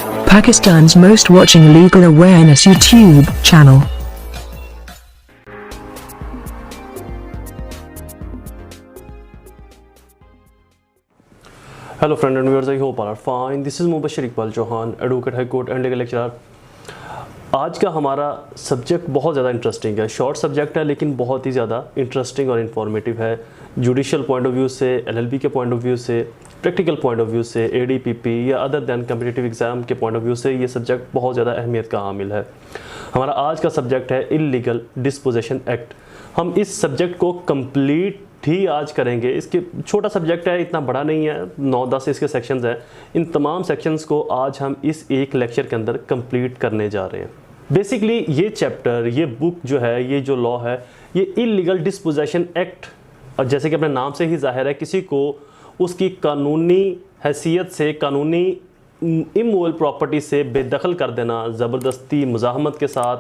Pakistan's most watching legal awareness YouTube channel. Hello friend and viewers, I hope all are fine. This is Mobushar Iqbal Chohan, Advocate High Court and Legal Lecturer. आज का हमारा subject बहुत ज़्यादा interesting है, short subject है लेकिन बहुत ही ज़्यादा इंटरेस्टिंग और इन्फॉर्मेटिव है। जुडिशियल पॉइंट ऑफ व्यू से, एलएलबी के पॉइंट ऑफ व्यू से, प्रैक्टिकल पॉइंट ऑफ व्यू से, एडीपीपी या अदर दैन कम्पिटिटिव एग्जाम के पॉइंट ऑफ व्यू से ये सब्जेक्ट बहुत ज़्यादा अहमियत का हामिल है। हमारा आज का सब्जेक्ट है इल्लीगल डिस्पोजेशन एक्ट। हम इस सब्जेक्ट को कंप्लीट ही आज करेंगे। इसके छोटा सब्जेक्ट है, इतना बड़ा नहीं है, 9-10 इसके सेक्शंस हैं। इन तमाम सेक्शंस को आज हम इस एक लेक्चर के अंदर कंप्लीट करने जा रहे हैं। बेसिकली ये चैप्टर, ये बुक जो है, ये जो लॉ है, ये इल्लीगल डिस्पोजेशन एक्ट, और जैसे कि अपने नाम से ही जाहिर है, किसी को उसकी कानूनी हैसियत से, कानूनी इमूवल प्रॉपर्टी से बेदखल कर देना, ज़बरदस्ती मुज़ाहमत के साथ,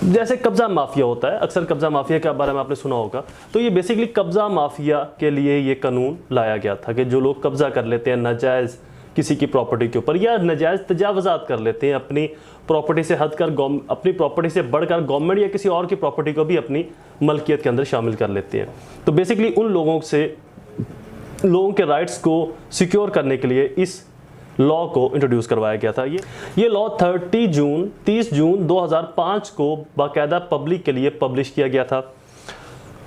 जैसे कब्ज़ा माफिया होता है। अक्सर कब्ज़ा माफिया के बारे में आपने सुना होगा। तो ये बेसिकली कब्ज़ा माफिया के लिए ये कानून लाया गया था कि जो लोग कब्ज़ा कर लेते हैं नाजायज़ किसी की प्रॉपर्टी के ऊपर, या नाजायज़ तजावुज़ात कर लेते हैं, अपनी प्रॉपर्टी से हद कर, अपनी प्रॉपर्टी से बढ़कर गवर्नमेंट या किसी और की प्रॉपर्टी को भी अपनी मलकियत के अंदर शामिल कर लेते हैं। तो बेसिकली उन लोगों के राइट्स को सिक्योर करने के लिए इस लॉ को इंट्रोड्यूस करवाया गया था। ये लॉ 30 जून 2005 को बाकायदा पब्लिक के लिए पब्लिश किया गया था,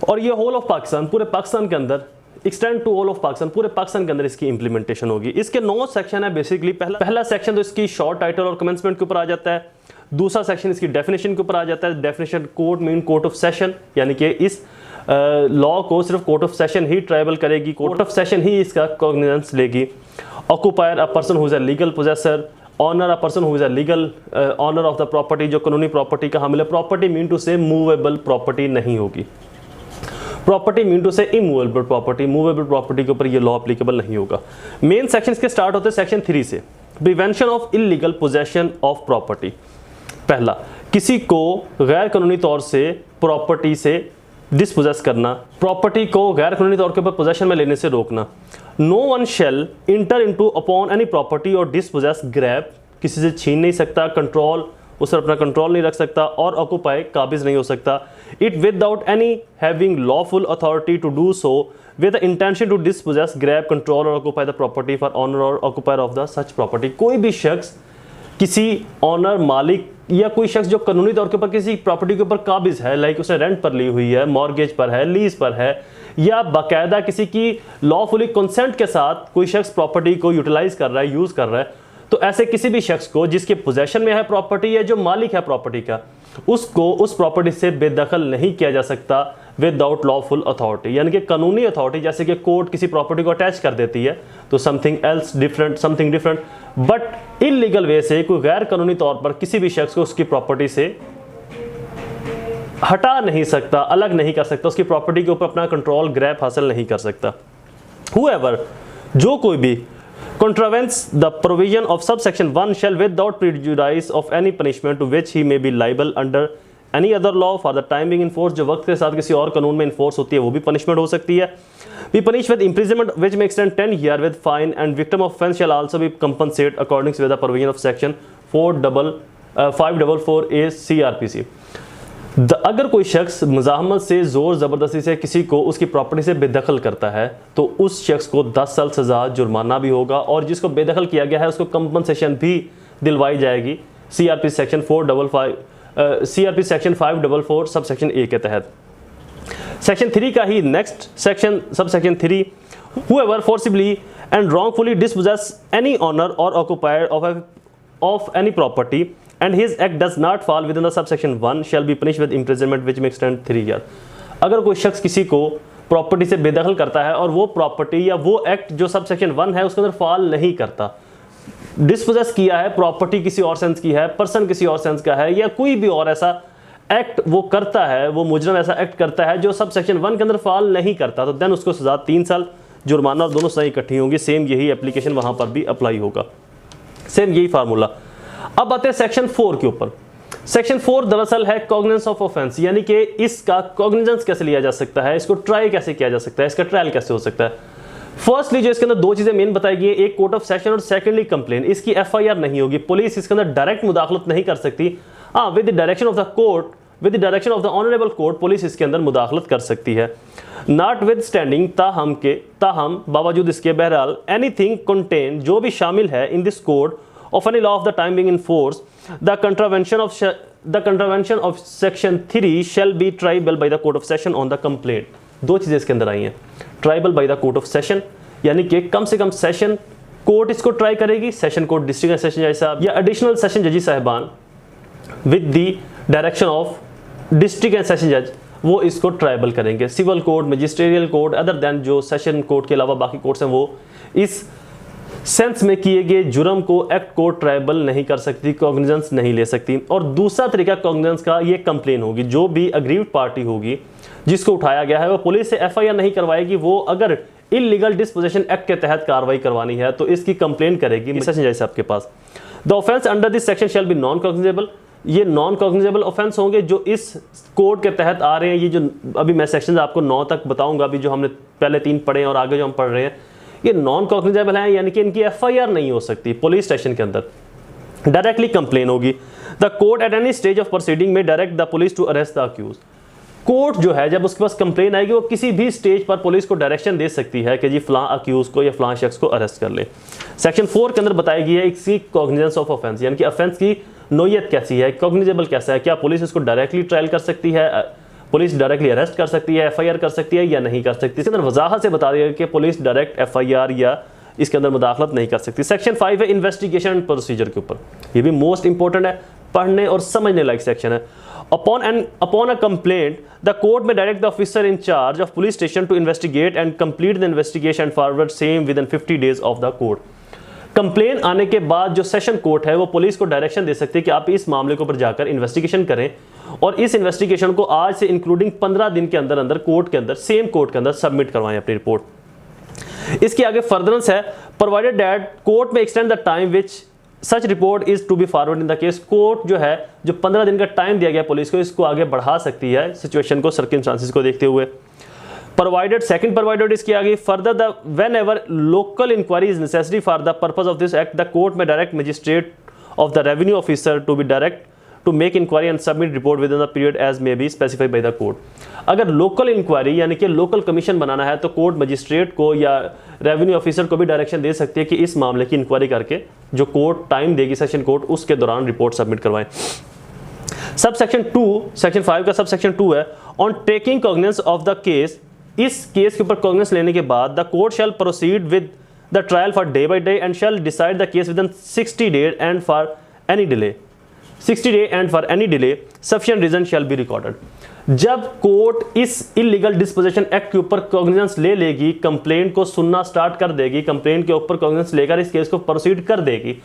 और ये होल ऑफ पाकिस्तान, पूरे पाकिस्तान के अंदर, extend to whole of Pakistan, पूरे पाकिस्तान के अंदर इसकी इंप्लीमेंटेशन होगी। इसके 9 सेक्शन है। बेसिकली पहला सेक्शन तो इसकी शॉर्ट टाइटल और कमेंसमेंट के ऊपर आ जाता है। दूसरा सेक्शन इसकी डेफिनेशन के ऊपर आ जाता है। Definition court mean court of session, यानी कि इस लॉ को सिर्फ कोर्ट ऑफ सेशन ही ट्राइबल करेगी, कोर्ट ऑफ सेशन ही इसका कॉग्निजेंस लेगी। Occupier, a person who is a legal possessor. Owner, a person who is a legal owner of the property, जो कानूनी प्रॉपर्टी का हामिल है। Property mean to say movable property नहीं होगी। Property mean to say immovable property, movable property के ऊपर ये लॉ एप्लीकेबल नहीं होगा। मेन सेक्शन के स्टार्ट होते हैं सेक्शन 3 से। Prevention of illegal possession of property. पहला, किसी को गैर कानूनी तौर से प्रॉपर्टी से डिस्पोजेस करना, प्रॉपर्टी को गैर कानूनी तौर के ऊपर पोजेशन में लेने से रोकना। No one shall enter into upon any property और डिस्पोजेस ग्रैब, किसी से छीन नहीं सकता, कंट्रोल, उस पर अपना कंट्रोल नहीं रख सकता, और ऑक्यूपाई, काबिज नहीं हो सकता। It without any having lawful authority to do so with the intention to dispossess grab, control और occupy the property for owner और occupier of the such property. कोई भी शख्स, किसी ऑनर, मालिक या कोई शख्स जो कानूनी तौर के ऊपर किसी प्रॉपर्टी के ऊपर काबिज है, लाइक उसने रेंट पर ली हुई है, मॉर्गेज पर है, लीज पर है, या बाकायदा किसी की लॉफुली कंसेंट के साथ कोई शख्स प्रॉपर्टी को यूटिलाइज कर रहा है, यूज कर रहा है, तो ऐसे किसी भी शख्स को जिसके पोजेशन में है प्रॉपर्टी या जो मालिक है प्रॉपर्टी का, उसको उस प्रॉपर्टी से बेदखल नहीं किया जा सकता विदाउट लॉफुल अथॉरिटी, यानी कि कानूनी अथॉरिटी। जैसे कि कोर्ट किसी प्रॉपर्टी को अटैच कर देती है तो something else different, something different, but illegal way से कोई गैर कानूनी तौर पर किसी भी शख्स को उसकी प्रॉपर्टी से हटा नहीं सकता, अलग नहीं कर सकता, उसकी प्रॉपर्टी के ऊपर अपना कंट्रोल, ग्रैब हासिल नहीं कर सकता। Whoever, जो कोई भी, contravenes the provision of subsection 1 shall without prejudice of any punishment to which he may be liable under any other law for the time being enforced, जो वक्त के साथ किसी और कानून में इन्फोर्स होती है वो भी पनिशमेंट हो सकती है। Be punished with imprisonment which may extend 10 years with fine, and victim of offence shall also be compensated according to the provision of section 544A CRPC। अगर कोई शख्स मुज़ाहमत से, ज़ोर ज़बरदस्ती से किसी को उसकी प्रॉपर्टी से बेदखल करता है तो उस शख्स को 10 साल सज़ा, जुर्माना भी होगा, और जिसको बेदखल किया गया है उसको कंपनसेशन भी दिलवाई जाएगी CRPC section 544 sub section A के तहत। सेक्शन 3 का ही next section, sub section 3, whoever forcibly and wrongfully dispossess any owner or occupier of any property and his act does not fall within the subsection 1 shall be punished with imprisonment which may extend 3 years। अगर कोई शख्स किसी को property से बेदखल करता है और वो प्रॉपर्टी या वो एक्ट जो सबसेक्शन 1 है उसके अंदर फॉल नहीं करता, डिस्पोजेस किया है, प्रॉपर्टी किसी और सेंस की है, पर्सन किसी और सेंस का है, या कोई भी और ऐसा एक्ट वो करता है, वो मुजरम ऐसा एक्ट करता है जो सबसेक्शन 1 के अंदर फॉल नहीं करता, तो देन उसको सजा 3 साल, जुर्माना, और दोनों सजाएं इकट्ठी होंगी। सेम यही एप्लीकेशन वहां पर भी अप्लाई होगा, सेम यही फार्मूला। अब आते हैं सेक्शन 4 के ऊपर। सेक्शन 4 दरअसल है कॉग्निजेंस ऑफ ऑफेंस, यानी कि इसका कॉग्निजेंस कैसे लिया जा सकता है, इसको ट्राई कैसे किया जा सकता है, इसका ट्रायल कैसे हो सकता है। फर्स्टली जो इसके अंदर दो चीजें मेन बताई गई है, एक कोर्ट ऑफ सेशन और सेकेंडली कंप्लेन। इसकी एफआईआर नहीं होगी, पुलिस इसके अंदर डायरेक्ट मुदाखलत नहीं कर सकती। हाँ, with the direction of the court, with the direction of the honourable court police इसके अंदर मुदाखलत कर सकती है। नॉट विद स्टैंडिंग, ताहम बावजूद इसके, बहरहाल एनीथिंग कंटेन, जो भी शामिल है in this code of any law of the time being in force, the contravention of section 3 shall be triable by the court of session on the complaint. दो चीजें इसके अंदर आई हैं, triable by the court of session, यानी कि कम से कम सेशन कोर्ट इसको ट्राई करेगी, सेशन कोर्ट, डिस्ट्रिक्ट सेशन जज साहब या एडिशनल सेशन जजी साहिबान with the direction of district and session जज, वो इसको ट्राइबल करेंगे। Civil court, magisterial court other than जो सेशन कोर्ट के अलावा बाकी कोर्ट्स हैं वो इस सेंस में किए गए जुर्म को एक्ट को ट्राइबल नहीं कर सकती, कॉग्निजेंस नहीं ले सकती। और दूसरा तरीका कॉग्निजेंस का, ये कंप्लेन होगी, जो भी अग्रीव्ड पार्टी होगी जिसको उठाया गया है वो पुलिस से एफआईआर नहीं करवाएगी, वो अगर इलीगल डिस्पोजेशन एक्ट के तहत कार्रवाई करवानी है तो इसकी कंप्लेन करेगी सेशन जज साहब के पास। The offence under this section shall be non cognizable, ये नॉन कॉग्निजेबल ऑफेंस होंगे जो इस कोड के तहत आ रहे हैं। ये जो अभी मैं सेक्शन आपको 9 तक बताऊंगा, अभी जो हमने पहले 3 पढ़े हैं और आगे जो हम पढ़ रहे हैं, ये नॉन कॉग्निजेबल हैं, यानी कि इनकी एफआईआर नहीं हो सकती पुलिस स्टेशन के अंदर, डायरेक्टली कंप्लेन होगी। The court at any stage of proceeding may direct the police to arrest the accused. Court जो है जब उसके पास कंप्लेन आएगी वो किसी भी स्टेज पर पुलिस को डायरेक्शन दे सकती है कि जी फलां अक्यूज को या फलां शख्स को अरेस्ट कर ले। सेक्शन 4 के अंदर बताई गई है इसकी कॉग्निजेंस ऑफ ऑफेंस, यानी कि ऑफेंस की नोयत कैसी है, कॉग्निजेबल कैसा है, क्या पुलिस इसको डायरेक्टली ट्रायल कर सकती है, पुलिस डायरेक्टली अरेस्ट कर सकती है, एफआईआर कर सकती है या नहीं कर सकती। इसके अंदर वजाहत से बता दिया कि पुलिस डायरेक्ट एफआईआर या इसके अंदर मुदाखलत नहीं कर सकती। सेक्शन 5 है इन्वेस्टिगेशन एंड प्रोसीजर के ऊपर, ये भी मोस्ट इंपॉर्टेंट है, पढ़ने और समझने लायक सेक्शन है। Upon a complaint, the court may direct the officer in charge of police station to investigate and complete the investigation and forward same within 50 days of the court. Complain आने के बाद जो session court है वो police को direction दे सकती है कि आप इस मामले के ऊपर जाकर इन्वेस्टिगेशन करें और इस इन्वेस्टिगेशन को आज से इंक्लूडिंग 15 दिन के अंदर अंदर कोर्ट के अंदर, सेम कोर्ट के अंदर सबमिट करवाएं अपनी रिपोर्ट। इसके आगे फर्दरेंस है, provided that court may extend the time which such report is to be forward in the case. Court जो है जो 15 दिन का टाइम दिया गया पुलिस को, इसको आगे बढ़ा सकती है सिचुएशन को, सर्कमस्टांसेस को देखते हुए। प्रोवाइडेड, सेकंड प्रोवाइडेड इसकी आगे, further the whenever local inquiry is necessary for the purpose of this act the court may direct magistrate of the revenue officer to be direct to make inquiry and submit report within the period as may be specified by the court. अगर local inquiry यानी कि local commission बनाना है तो court magistrate को या revenue officer को भी direction दे सकती है कि इस मामले की इंक्वायरी करके जो कोर्ट टाइम देगी सेशन कोर्ट, उसके दौरान रिपोर्ट सबमिट करवाएं। सब सेक्शन 2, सेक्शन 5 का सब सेक्शन 2 है, on taking cognizance of the case. इस केस के ऊपर कॉग्निजेंस लेने के बाद the court shall proceed with the trial for day by day and shall decide the case within 60 days and for any delay 60 day and for any delay sufficient reason shall be recorded. जब court इस illegal dispossession act के ऊपर cognizance ले लेगी, complaint को सुनना start कर देगी, कंप्लेंट के ऊपर कॉग्निजेंस लेकर इस केस को प्रोसीड कर देगी,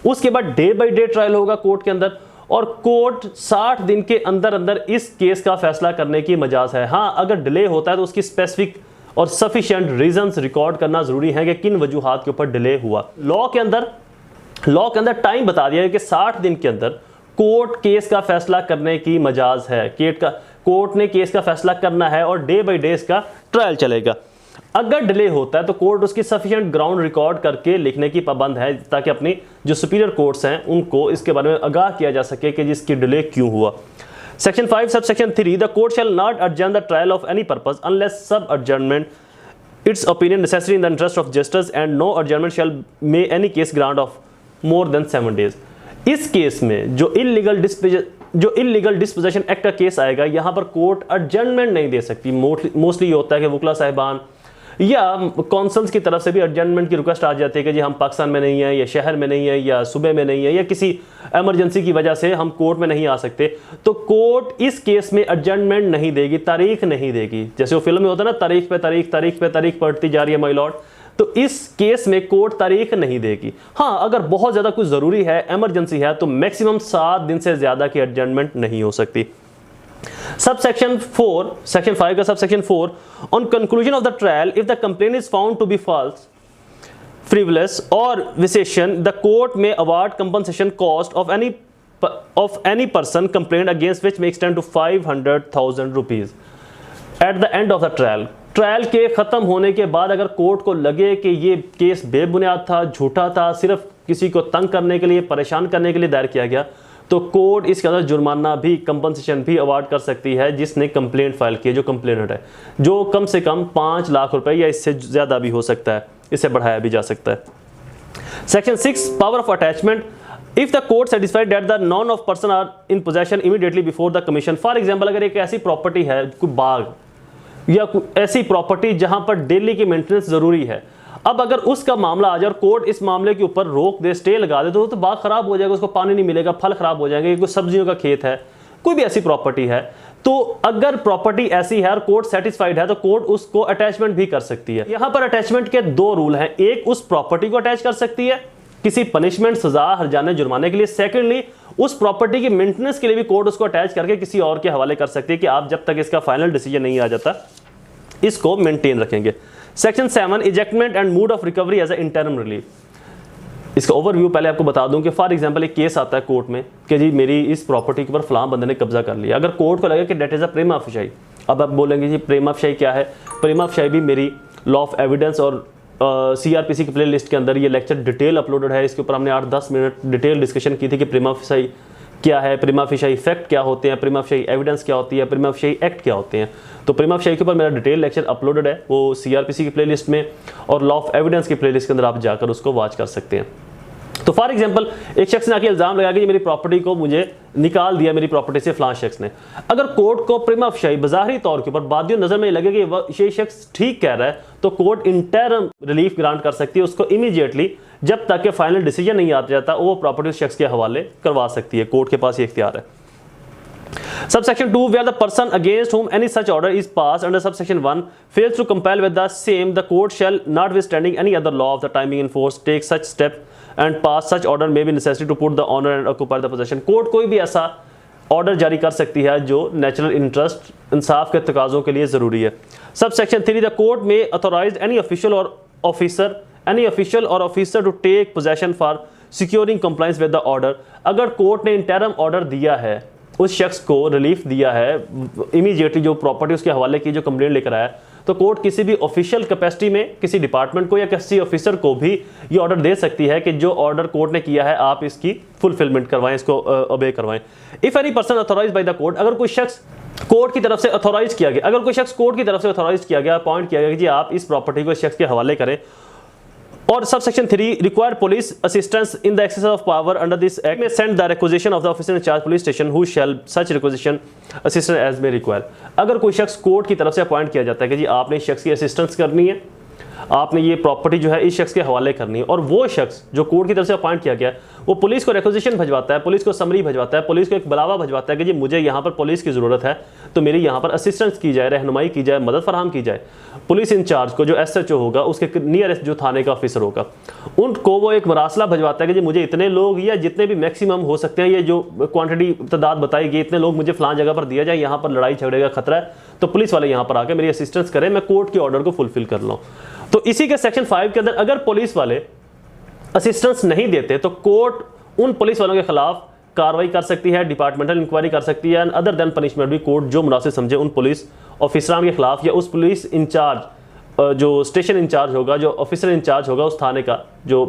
उसके बाद डे बाय डे ट्रायल होगा कोर्ट के अंदर और कोर्ट 60 दिन के अंदर अंदर इस केस का फैसला करने की मजाज है। हाँ, अगर डिले होता है तो उसकी स्पेसिफिक और सफिशिएंट रीजंस रिकॉर्ड करना जरूरी है कि किन वजूहात के ऊपर डिले हुआ। लॉ के अंदर टाइम बता दिया है कि 60 दिन के अंदर कोर्ट केस का फैसला करने की मजाज है, कोर्ट ने केस का फैसला करना है और डे बाय डे इसका ट्रायल चलेगा। अगर डिले होता है तो कोर्ट उसकी सफिशिएंट ग्राउंड रिकॉर्ड करके लिखने की पाबंद है ताकि अपनी जो सुपीरियर कोर्ट्स हैं उनको इसके बारे में आगाह किया जा सके कि जिसकी डिले क्यों हुआ। सेक्शन 5 सब section 3, the court shall not adjourn the trial of any purpose unless सब adjournment its opinion necessary in the interest of justice and no adjournment shall may any case grant of more than 7 days। इस case में जो illegal dispossession act का case आएगा, यहां पर court adjournment नहीं दे सकती। मोस्टली ये होता है कि वकला साहिबान या कौंसल्स की तरफ से भी एडजर्नमेंट की रिक्वेस्ट आ जाती है कि जी हम पाकिस्तान में नहीं है या शहर में नहीं है या सूबे में नहीं है या किसी इमरजेंसी की वजह से हम कोर्ट में नहीं आ सकते, तो कोर्ट इस केस में एडजर्नमेंट नहीं देगी, तारीख नहीं देगी। जैसे वो फिल्म में होता है ना, तारीख पे तारीख पड़ती जा रही है माय लॉर्ड, तो इस केस में कोर्ट तारीख नहीं देगी। हाँ, अगर बहुत ज्यादा कुछ जरूरी है, इमरजेंसी है, तो मैक्सिमम 7 दिन से ज्यादा की एडजर्नमेंट नहीं हो सकती। सब सेक्शन 4, सेक्शन 5 का sub section 4, on conclusion of the trial if the complaint is found to be false, frivolous or vexation, the court may award compensation cost of any person complained against which may extend to 500,000 rupees at the end of the trial। Trial के ख़त्म होने के बाद अगर court को लगे कि ये केस बेबुनियाद था, झूठा था, सिर्फ किसी को तंग करने के लिए, परेशान करने के लिए दायर किया गया, तो कोर्ट इसके अंदर जुर्माना भी, कंपनसेशन भी अवार्ड कर सकती है जिसने कंप्लेंट फाइल की है, जो कंप्लेनेंट है, जो कम से कम 5 लाख रुपए या इससे ज़्यादा भी हो सकता है, इससे बढ़ाया भी जा सकता है। Section 6 power of attachment. If the court satisfied that the none of person are in possession immediately before the commission. For example, अगर एक ऐसी प्रॉपर्टी है, कोई बाग या ऐसी प्रॉपर्टी जहां पर डेली की मेंटेनेंस जरूरी है, अब अगर उसका मामला आ जाए और कोर्ट इस मामले के ऊपर रोक दे, स्टे लगा दे, तो बाग खराब हो जाएगा, उसको पानी नहीं मिलेगा, फल खराब हो जाएंगे, कोई सब्जियों का खेत है, कोई भी ऐसी प्रॉपर्टी है, तो अगर प्रॉपर्टी ऐसी है और कोर्ट सेटिस्फाइड है तो कोर्ट उसको अटैचमेंट भी कर सकती है। यहां पर अटैचमेंट के 2 रूल हैं, एक उस प्रॉपर्टी को अटैच कर सकती है किसी पनिशमेंट, सजा, हर्जाने, जुर्माने के लिए। सेकेंडली, उस प्रॉपर्टी की मेंटेनेंस के लिए भी कोर्ट उसको अटैच करके किसी और के हवाले कर सकती है कि आप जब तक इसका फाइनल डिसीजन नहीं आ जाता इसको मेंटेन रखेंगे। Section 7 ejectment and mode of recovery as a interim relief. इसका ओवरव्यू पहले आपको बता दूं कि फॉर एग्जांपल एक केस आता है कोर्ट में कि जी मेरी इस प्रॉपर्टी के ऊपर फलां बंदे ने कब्जा कर लिया। अगर कोर्ट को लगे कि डेट इज अ प्रेमा फेशाई, अब आप बोलेंगे जी प्रेमा फेशाई क्या है? प्रेमा फेशाई भी मेरी लॉ ऑफ एविडेंस और सीआरपीसी की प्ले लिस्ट के अंदर ये लेक्चर डिटेल अपलोडेड है। इसके ऊपर हमने 8-10 मिनट डिटेल डिस्कशन की थी कि प्रेमा फेशाई क्या है, प्रेमा फेशाई इफेक्ट क्या होते हैं, प्रेमा फेशाई एविडेंस क्या होती है, प्रेमा फेशाई एक्ट क्या होते हैं। तो प्रेमा फेशाई के ऊपर मेरा डिटेल लेक्चर अपलोडेड है, वो सीआरपीसी की प्लेलिस्ट में और लॉ ऑफ एविडेंस की प्लेलिस्ट के अंदर आप जाकर उसको वॉच कर सकते हैं। तो फॉर एग्जांपल एक शख्स ने आके इल्जाम लगाया कि मेरी प्रॉपर्टी को मुझे निकाल दिया, मेरी प्रॉपर्टी से फलां शख्स ने। अगर कोर्ट को प्रिमा फेशाई बज़ाहिरी तौर के ऊपर बादियों नजर में लगे कि ये शख्स ठीक कह रहा है, तो कोर्ट इंटरम रिलीफ ग्रांट कर सकती है उसको इमीडिएटली, जब तक कि फाइनल डिसीजन नहीं आ जाता वो प्रॉपर्टी उस शख्स के हवाले करवा सकती है। कोर्ट के पास ये इख्तियार है। Subsection 2, where the person against whom any such order is passed under subsection 1 fails to comply with the same, the court shall, notwithstanding any other law of the time being enforced, take such step and pass such order may be necessary to put the owner and occupy the possession। Court कोई भी ऐसा order जारी कर सकती है जो natural interest, इंसाफ के तकाजों के लिए ज़रूरी है। Subsection 3, the court may authorize any official or officer to take possession for securing compliance with the order। अगर कोर्ट ने इंटरम ऑर्डर दिया है, उस शख्स को रिलीफ दिया है, इमीडिएटली जो प्रॉपर्टी उसके हवाले की, जो कंप्लेंट लेकर आया, तो कोर्ट किसी भी ऑफिशियल कैपेसिटी में किसी डिपार्टमेंट को या किसी ऑफिसर को भी ये ऑर्डर दे सकती है कि जो ऑर्डर कोर्ट ने किया है आप इसकी फुलफिलमेंट करवाएं, इसको ओबे करवाएं। If any person authorised bye the court, अगर कोई शख्स कोर्ट की तरफ से अथॉराइज किया गया, अगर कोई शख्स कोर्ट की तरफ से अथॉराइज किया गया, अपॉइंट किया गया कि जी आप इस प्रॉपर्टी को इस शख्स के हवाले करें, और subsection 3 require police assistance in the exercise of power under this act may send the requisition of the officer in charge police station who shall such requisition assistance as may require. अगर कोई शख्स court की तरफ से appoint किया जाता है कि जी आपने इस शख्स की असिस्टेंस करनी है, आपने ये प्रॉपर्टी जो है इस शख्स के हवाले करनी है, और वो शख्स जो कोर्ट की तरफ से अपॉइंट किया गया वो पुलिस को रिक्वेजिशन भिजवाता है, पुलिस को समरी भिजवाता है, पुलिस को एक बुलावा भिजवाता है कि जी मुझे यहाँ पर पुलिस की ज़रूरत है, तो मेरी यहाँ पर असिस्टेंस की जाए, रहनुमाई की जाए, मदद फराहम की जाए। पुलिस इंचार्ज को, जो SHO होगा, उसके नियरेस्ट जो थाने का ऑफिसर होगा, उनको वो एक मरासला भिजवाता है कि जी मुझे इतने लोग या जितने भी मैक्सिमम हो सकते हैं, ये जो क्वांटिटी तादाद बताई गई, इतने लोग मुझे फलां जगह पर दिया जाए, यहाँ पर लड़ाई झगड़े का खतरा है, तो पुलिस वाले यहाँ पर आकर मेरी असिस्टेंस करें, मैं कोर्ट के ऑर्डर को फुलफिल कर लूँ। तो इसी के सेक्शन 5 के अंदर अगर पुलिस वाले असिस्टेंस नहीं देते तो कोर्ट उन पुलिस वालों के खिलाफ कार्रवाई कर सकती है, डिपार्टमेंटल इंक्वायरी कर सकती है, अदर देन पनिशमेंट भी कोर्ट जो मुनासिब समझे उन पुलिस ऑफिसरान के खिलाफ, या उस पुलिस इंचार्ज जो स्टेशन इंचार्ज होगा, जो ऑफिसर इंचार्ज होगा उस थाने का, जो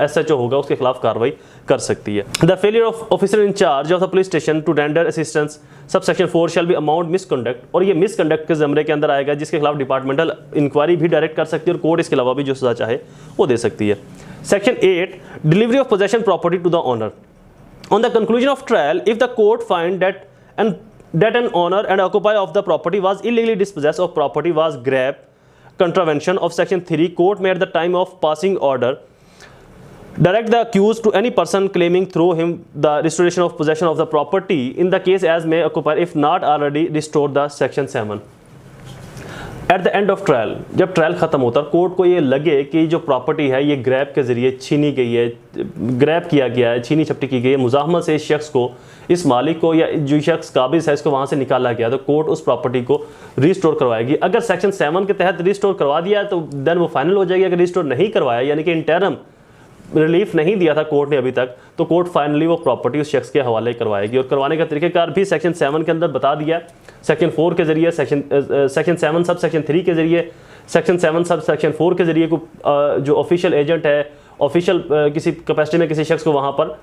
SHO होगा, उसके खिलाफ कार्रवाई कर सकती है। The failure of officer in charge of the police station to render assistance subsection 4 shall be amount misconduct, और ये मिसकंडक्ट के ज़मरे के अंदर आएगा जिसके खिलाफ डिपार्टमेंटल इंक्वायरी भी डायरेक्ट कर सकती है और कोर्ट इसके अलावा भी जो सजा चाहे वो दे सकती है। Section 8 delivery of possession property to the owner. On the conclusion of trial, if the court find that an owner and occupier of the property was illegally dispossessed of property was grave contravention of section 3, court may at the time of passing order direct the accused to any person claiming through him the restoration of possession of the property in the case as may occupier if not already restored the section 7। At the end of trial, जब trial ख़त्म होता है, court को ये लगे कि जो property है ये ग्रैब के ज़रिए छीनी गई है, ग्रैब किया गया है, छीनी छपटी की गई है, मुज़ाहमत से इस शख्स को, इस मालिक को या जो शख्स काबिज है इसको वहाँ से निकाला गया, तो कोर्ट उस प्रॉपर्टी को रिस्टोर करवाएगी। अगर सेक्शन 7 के तहत रिस्टोर करवा दिया तो देन वो फाइनल हो जाएगी। अगर रिस्टोर नहीं करवाया, यानी कि इंटरम रिलीफ नहीं दिया था कोर्ट ने अभी तक, तो कोर्ट फाइनली वो प्रॉपर्टी उस शख्स के हवाले करवाएगी। और करवाने का तरीक़ेकार भी सेक्शन 7 के अंदर बता दिया, सेक्शन 4 के जरिए, सेक्शन 7 सब सेक्शन 3 के जरिए, सेक्शन 7 सब सेक्शन 4 के जरिए जो ऑफिशियल एजेंट है, ऑफिशियल किसी कैपेसिटी में किसी शख्स को वहाँ पर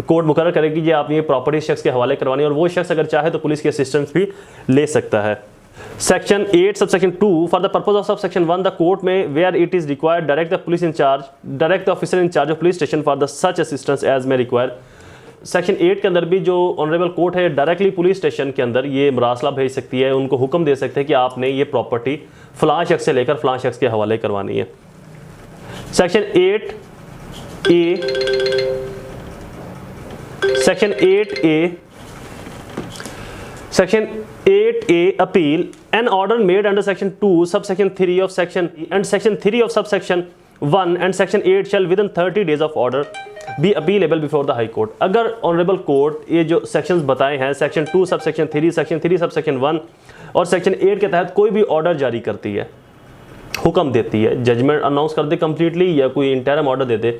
कोर्ट मुकर्रर करेगी कि आप ये प्रॉपर्टी शख्स के हवाले करवानी, और वो शख्स अगर चाहे तो पुलिस की असिस्टेंस भी ले सकता है। Section 8 subsection 2 for the purpose of subsection 1 the court may where it is required direct the police in charge, direct the officer in charge of police station for the such assistance as may require. Section 8 के अंदर भी जो honourable court है directly police station के अंदर ये मरासला भेज सकती है, उनको हुक्म दे सकते हैं कि आपने ये प्रॉपर्टी फलां शख्स से लेकर फलां शख्स के हवाले करवानी है। Section 8A Section 8A appeal an order made under section 2 subsection 3 of section and section 3 of subsection 1 and section 8 shall within 30 days of order be appealable before the high court। अगर ऑनरेबल कोर्ट ये जो sections बताए हैं section 2 subsection 3 section 3 subsection 1 और section 8 के तहत कोई भी ऑर्डर जारी करती है, हुक्म देती है, जजमेंट अनाउंस कर दे कंप्लीटली या कोई इंटरम ऑर्डर दे दे,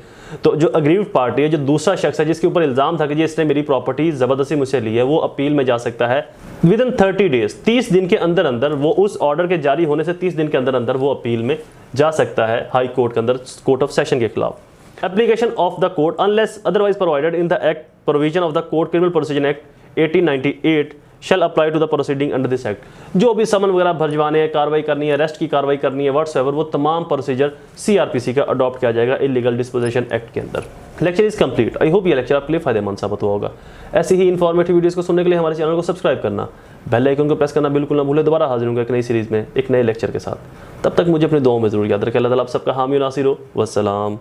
तो जो अग्रीव्ड पार्टी है, जो दूसरा शख्स है जिसके ऊपर इल्ज़ाम था कि जी इसने मेरी प्रॉपर्टी ज़बरदस्ती मुझसे ली है, वो अपील में जा सकता है विद इन 30 डेज, 30 दिन के अंदर अंदर, वो उस ऑर्डर के जारी होने से 30 दिन के अंदर अंदर वो अपील में जा सकता है हाई कोर्ट के अंदर, कोर्ट ऑफ सेशन के खिलाफ। Application of the court unless otherwise provided in the act provision of the court criminal procedure act 1898 shall apply to the proceeding under this act. जो भी समन वगैरह भरवाने हैं, कार्रवाई करनी है, अरेस्ट की कार्रवाई करनी है, व्हाट्सएवर, वो तमाम प्रोसीजर CRPC का अडॉप्ट किया जाएगा इलीगल डिस्पोजेशन एक्ट के अंदर। Lecture is complete. I hope ये लेक्चर आपके लिए फायदेमंद साबित हुआ होगा। ऐसी ही इन्फॉर्मेटिव वीडियोस को सुनने के लिए हमारे चैनल को सब्सक्राइब करना, बेल आइकन को प्रेस करना बिल्कुल ना भूलें। दोबारा हाजिर होंगे एक नई सीरीज में एक नए लेक्चर के साथ। तब तक मुझे अपनी दुआओं में जरूर याद रखें। अल्लाह ताला आप सबका हामी और नासिर हो। वस्सलाम।